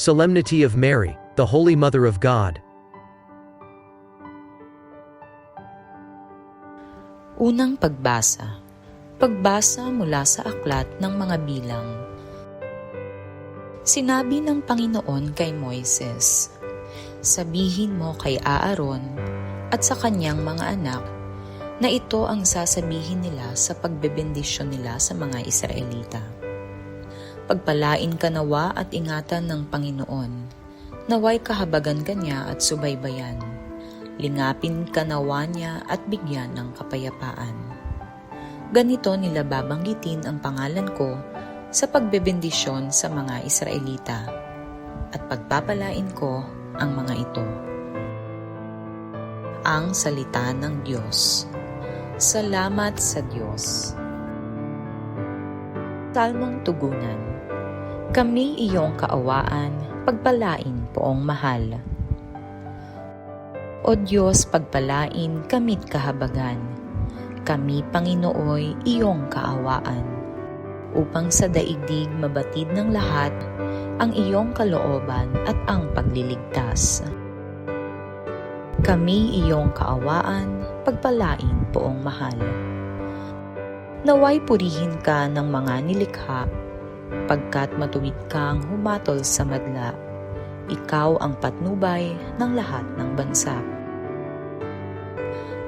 Solemnity of Mary, the Holy Mother of God. Unang pagbasa. Pagbasa mula sa aklat ng mga bilang. Sinabi ng Panginoon kay Moises, "Sabihin mo kay Aaron at sa kanyang mga anak na ito ang sasabihin nila sa pagbebendisyon nila sa mga Israelita. Pagpalain ka nawa at ingatan ng Panginoon, naway kahabagan ka niya at subaybayan. Lingapin ka nawa niya at bigyan ng kapayapaan. Ganito nila babanggitin ang pangalan ko sa pagbebendisyon sa mga Israelita, at pagpapalain ko ang mga ito." Ang salita ng Diyos. Salamat sa Diyos. Salmong tugunan. Kami iyong kaawaan, pagpalain poong mahal. O Diyos, pagpalain kami't kahabagan. Kami, Panginooy, iyong kaawaan. Upang sa daigdig mabatid ng lahat ang iyong kalooban at ang pagliligtas. Kami iyong kaawaan, pagpalain poong mahal. Naway purihin ka ng mga nilikha, pagkat matuwid kang humatol sa madla. Ikaw ang patnubay ng lahat ng bansa.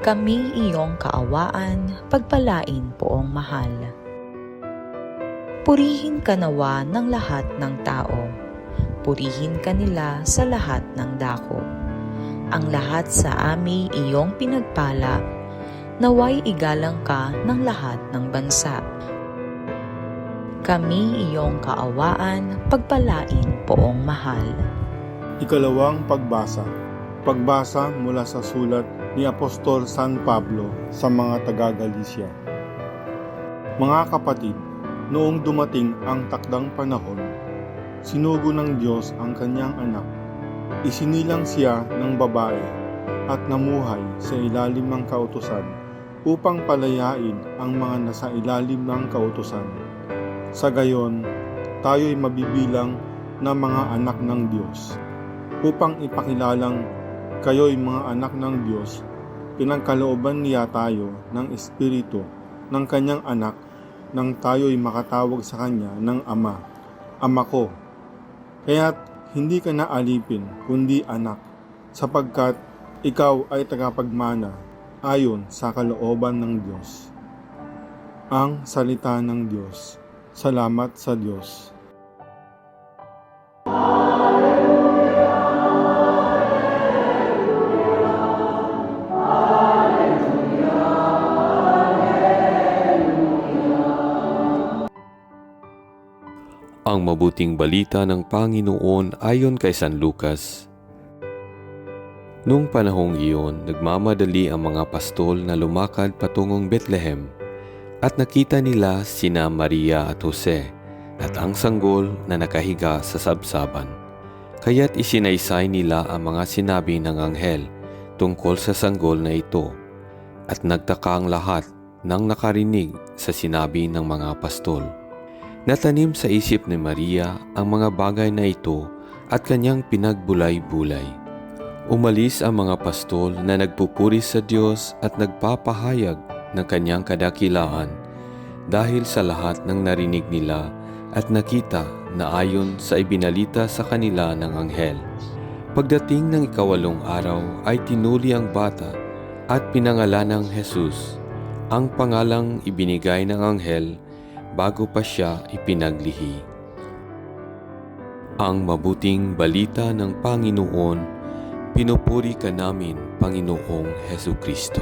Kami iyong kaawaan, pagpalain poong mahal. Purihin ka nawa ng lahat ng tao. Purihin ka nila sa lahat ng dako. Ang lahat sa amin iyong pinagpala, naway igalang ka ng lahat ng bansa. Kami iyong kaawaan, pagpalain poong mahal. Ikalawang pagbasa. Pagbasa mula sa sulat ni Apostol San Pablo sa mga taga-Galicia. Mga kapatid, noong dumating ang takdang panahon, sinugo ng Diyos ang kanyang anak. Isinilang siya ng babae at namuhay sa ilalim ng kautusan upang palayain ang mga nasa ilalim ng kautusan. Sa gayon, tayo'y mabibilang na mga anak ng Diyos. Upang ipakilalang kayo'y mga anak ng Diyos, pinagkalooban niya tayo ng Espiritu ng kanyang anak nang tayo'y makatawag sa kanya ng Ama, Ama ko. Kaya't hindi ka na alipin, kundi anak, sapagkat ikaw ay tagapagmana ayon sa kalooban ng Diyos. Ang salita ng Diyos. Salamat sa Diyos. Ang mabuting balita ng Panginoon ayon kay San Lucas. Noong panahong iyon, nagmamadali ang mga pastol na lumakad patungong Bethlehem, at nakita nila sina Maria at Jose at ang sanggol na nakahiga sa sabsaban. Kaya't isinaysay nila ang mga sinabi ng anghel tungkol sa sanggol na ito, at nagtaka ang lahat nang nakarinig sa sinabi ng mga pastol. Natanim sa isip ni Maria ang mga bagay na ito at kanyang pinagbulay-bulay. Umalis ang mga pastol na nagpupuri sa Diyos at nagpapahayag ng kanyang kadakilaan dahil sa lahat ng narinig nila at nakita na ayon sa ibinalita sa kanila ng anghel. Pagdating ng 8 araw ay tinuli ang bata at pinangalanang Jesus, ang pangalang ibinigay ng anghel bago pa siya ipinaglihi. Ang mabuting balita ng Panginoon, pinupuri ka namin, Panginoong Hesukristo.